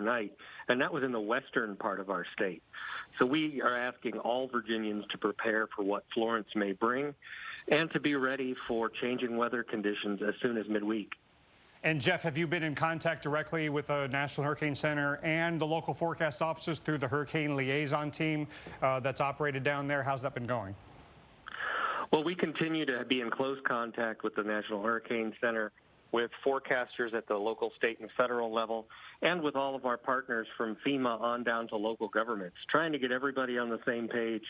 overnight, and that was in the western part of our state. So we are asking all Virginians to prepare for what Florence may bring and to be ready for changing weather conditions as soon as midweek. And Jeff, have you been in contact directly with the National Hurricane Center and the local forecast offices through the Hurricane Liaison team that's operated down there? How's that been going? Well, we continue to be in close contact with the National Hurricane Center, with forecasters at the local, state, and federal level, and with all of our partners from FEMA on down to local governments, trying to get everybody on the same page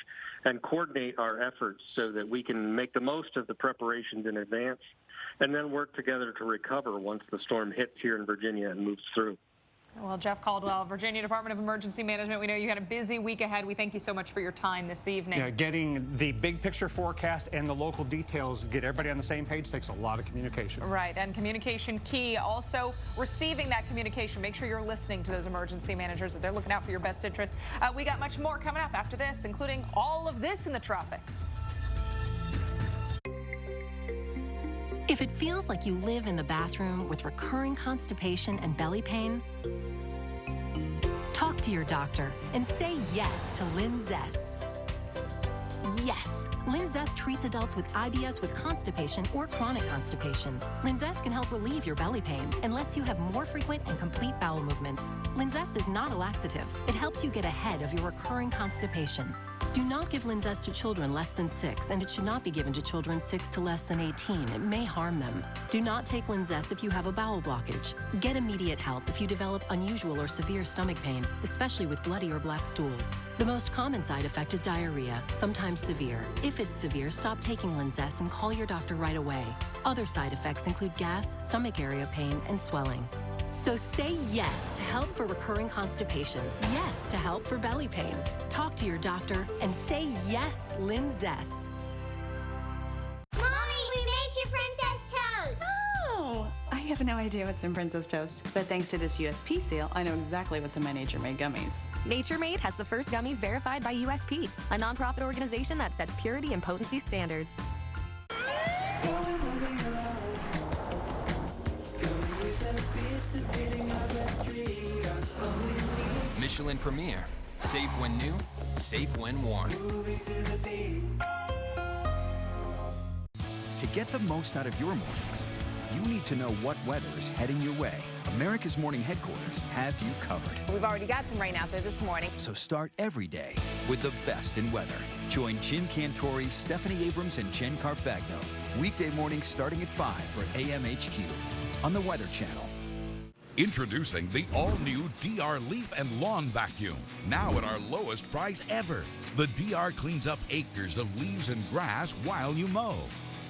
and coordinate our efforts so that we can make the most of the preparations in advance and then work together to recover once the storm hits here in Virginia and moves through. Well, Jeff Caldwell, Virginia Department of Emergency Management, we know you got a busy week ahead. We thank you so much for your time this evening. Yeah, getting the big picture forecast and the local details, get everybody on the same page takes a lot of communication. Right, and communication key. Also, receiving that communication. Make sure you're listening to those emergency managers, that they're looking out for your best interest. We got much more coming up after this, including all of this in the tropics. If it feels like you live in the bathroom with recurring constipation and belly pain, talk to your doctor and say yes to Linzess. Yes, Linzess treats adults with IBS with constipation or chronic constipation. Linzess can help relieve your belly pain and lets you have more frequent and complete bowel movements. Linzess is not a laxative. It helps you get ahead of your recurring constipation. Do not give Linzess to children less than 6, and it should not be given to children 6 to less than 18. It may harm them. Do not take Linzess if you have a bowel blockage. Get immediate help if you develop unusual or severe stomach pain, especially with bloody or black stools. The most common side effect is diarrhea, sometimes severe. If it's severe, stop taking Linzess and call your doctor right away. Other side effects include gas, stomach area pain, and swelling. So say yes to help for recurring constipation, yes to help for belly pain. Talk to your doctor and say yes, Linzess. Mommy, we made your princess toast! Oh, I have no idea what's in Princess Toast, but thanks to this USP seal, I know exactly what's in my Nature Made gummies. Nature Made has the first gummies verified by USP, a nonprofit organization that sets purity and potency standards. Michelin Premier. Safe when new, safe when worn. To get the most out of your mornings, you need to know what weather is heading your way. America's Morning Headquarters has you covered. We've already got some rain out there this morning. So start every day with the best in weather. Join Jim Cantori, Stephanie Abrams, and Jen Carfagno. Weekday mornings starting at 5 for AMHQ on the Weather Channel. Introducing the all-new DR Leaf and Lawn Vacuum, now at our lowest price ever. The DR cleans up acres of leaves and grass while you mow.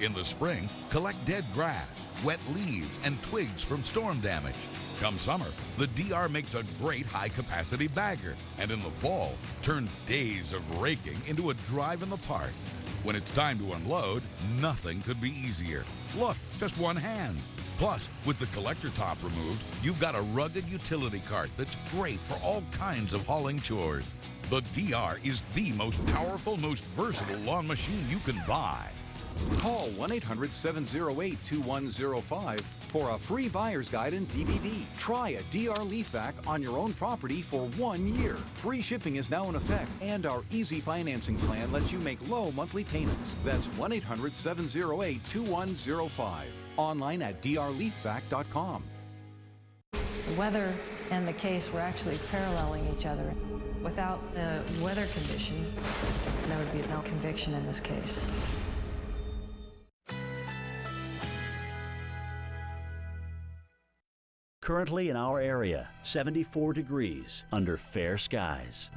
In the spring, collect dead grass, wet leaves, and twigs from storm damage. Come summer, the DR makes a great high-capacity bagger, and in the fall, turns days of raking into a drive in the park. When it's time to unload, nothing could be easier. Look, just one hand. Plus, with the collector top removed, you've got a rugged utility cart that's great for all kinds of hauling chores. The DR is the most powerful, most versatile lawn machine you can buy. Call 1-800-708-2105 for a free buyer's guide and DVD. Try a DR Leaf Vac on your own property for 1 year. Free shipping is now in effect, and our easy financing plan lets you make low monthly payments. That's 1-800-708-2105. Online at drleafvac.com. The weather and the case were actually paralleling each other. Without the weather conditions, there would be no conviction in this case. Currently in our area, 74 degrees under fair skies.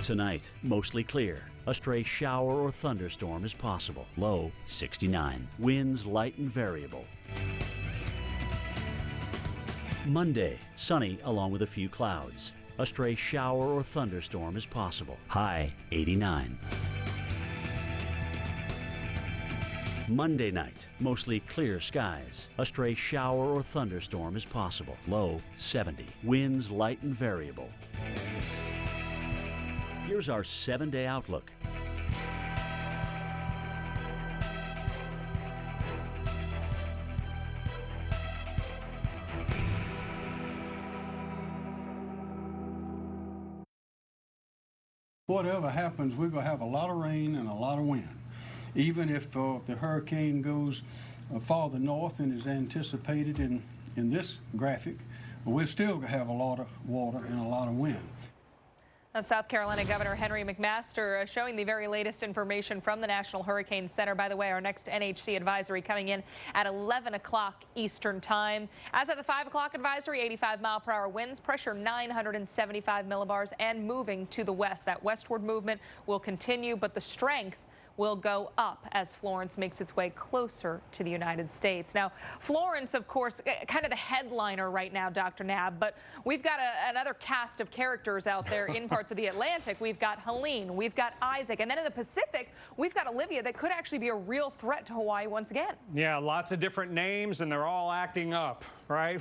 Tonight, mostly clear. A stray shower or thunderstorm is possible. Low 69. Winds light and variable. Monday, sunny along with a few clouds. A stray shower or thunderstorm is possible. High 89. Monday night, mostly clear skies. A stray shower or thunderstorm is possible. Low 70. Winds light and variable. Here's our 7-day outlook. Whatever happens, we're going to have a lot of rain and a lot of wind. Even if the hurricane goes farther north than is anticipated in this graphic, we're still going to have a lot of water and a lot of wind. That's South Carolina Governor Henry McMaster showing the very latest information from the National Hurricane Center. By the way, our next NHC advisory coming in at 11 o'clock Eastern Time. As of the 5 o'clock advisory, 85-mile-per-hour winds, pressure 975 millibars, and moving to the west. That westward movement will continue, but the strength will go up as Florence makes its way closer to the United States. Now, Florence, of course, kind of the headliner right now, Dr. Nab, but we've got another cast of characters out there in parts of the Atlantic. We've got Helene, we've got Isaac, and then in the Pacific, we've got Olivia that could actually be a real threat to Hawaii once again. Yeah, lots of different names, and they're all acting up, right?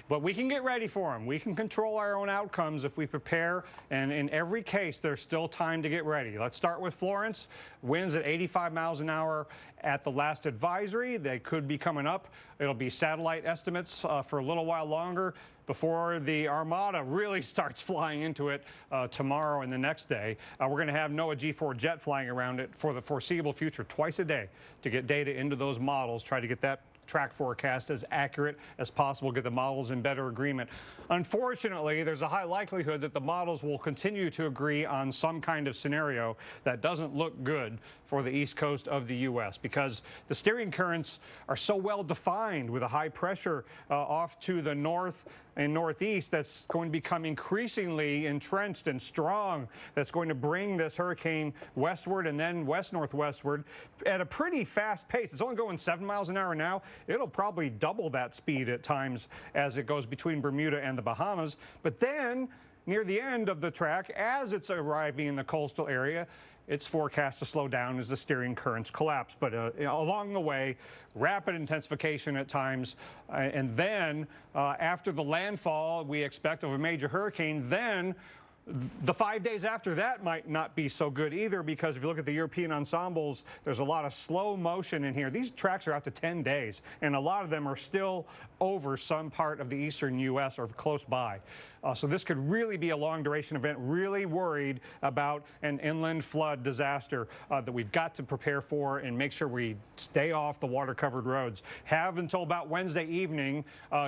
But we can get ready for them. We can control our own outcomes if we prepare, and in every case, there's still time to get ready. Let's start with Florence. Winds at 85 miles an hour at the last advisory. They could be coming up. It'll be satellite estimates for a little while longer before the Armada really starts flying into it tomorrow and the next day. We're going to have NOAA G4 jet flying around it for the foreseeable future twice a day to get data into those models, try to get that track forecast as accurate as possible, get the models in better agreement. Unfortunately, there's a high likelihood that the models will continue to agree on some kind of scenario that doesn't look good for the east coast of the U.S. because the steering currents are so well defined with a high pressure off to the north and northeast that's going to become increasingly entrenched and strong, that's going to bring this hurricane westward and then west-northwestward at a pretty fast pace. It's only going 7 miles an hour now. It'll probably double that speed at times as it goes between Bermuda and the Bahamas. But then, near the end of the track, as it's arriving in the coastal area, it's forecast to slow down as the steering currents collapse. But along the way, rapid intensification at times. And then after the landfall we expect of a major hurricane, then the 5 days after that might not be so good either, because if you look at the European ensembles, there's a lot of slow motion in here. These tracks are out to 10 days, and a lot of them are still over some part of the eastern U.S. or close by. So this could really be a long duration event. Really worried about an inland flood disaster that we've got to prepare for and make sure we stay off the water-covered roads. Have until about Wednesday evening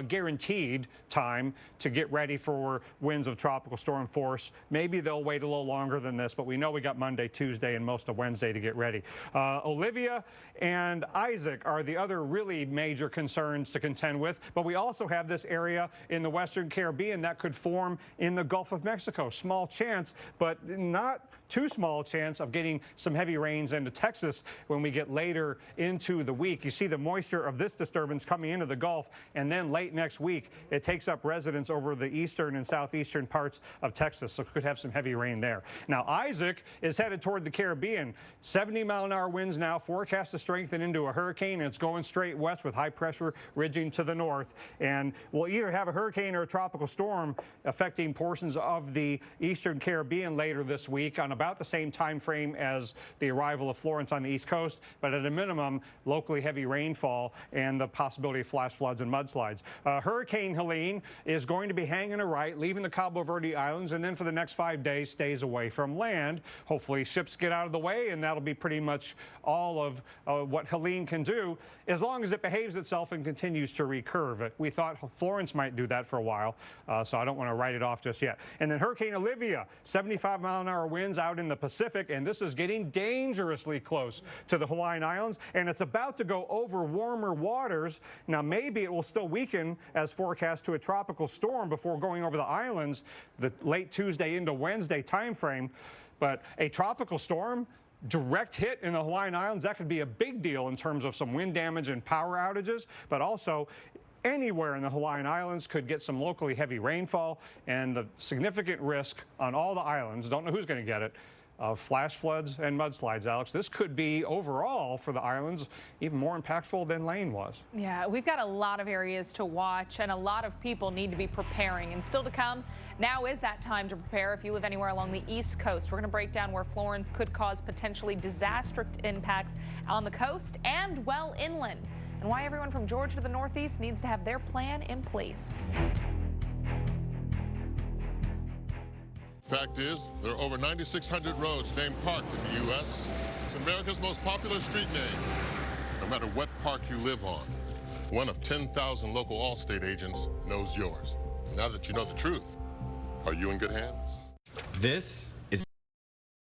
guaranteed time to get ready for winds of tropical storm force. Maybe they'll wait a little longer than this, but we know we got Monday, Tuesday, and most of Wednesday to get ready. Olivia and Isaac are the other really major concerns to contend with, but we also have this area in the Western Caribbean that could form in the Gulf of Mexico. Small chance, but not too small a chance of getting some heavy rains into Texas when we get later into the week. You see the moisture of this disturbance coming into the Gulf, and then late next week, it takes up residence over the eastern and southeastern parts of Texas, so could have some heavy rain there. Now, Isaac is headed toward the Caribbean. 70-mile-an-hour winds now forecast to strengthen into a hurricane, and it's going straight west with high pressure ridging to the north. And we'll either have a hurricane or a tropical storm affecting portions of the eastern Caribbean later this week on about the same time frame as the arrival of Florence on the east coast, but at a minimum, locally heavy rainfall and the possibility of flash floods and mudslides. Hurricane Helene is going to be hanging a right, leaving the Cabo Verde Islands, and then for the next 5 days stays away from land. Hopefully ships get out of the way, and that'll be pretty much all of what Helene can do, as long as it behaves itself and continues to recurve. We thought Florence might do that for a while, so I don't want to write it off just yet. And then Hurricane Olivia, 75-mile-an-hour winds out in the Pacific, and this is getting dangerously close to the Hawaiian Islands, and it's about to go over warmer waters. Now, maybe it will still weaken as forecast to a tropical storm before going over the islands the late Tuesday into Wednesday time frame, but a tropical storm direct hit in the Hawaiian Islands, that could be a big deal in terms of some wind damage and power outages, but also anywhere in the Hawaiian Islands could get some locally heavy rainfall, and the significant risk on all the islands, don't know who's going to get it, of flash floods and mudslides, Alex. This could be, overall, for the islands, even more impactful than Lane was. Yeah, we've got a lot of areas to watch, and a lot of people need to be preparing. And still to come, now is that time to prepare if you live anywhere along the East Coast. We're going to break down where Florence could cause potentially disastrous impacts on the coast and well inland, and why everyone from Georgia to the Northeast needs to have their plan in place. Fact is, there are over 9,600 roads named Park in the U.S. It's America's most popular street name, no matter what park you live on. One of 10,000 local Allstate agents knows yours. Now that you know the truth, are you in good hands? This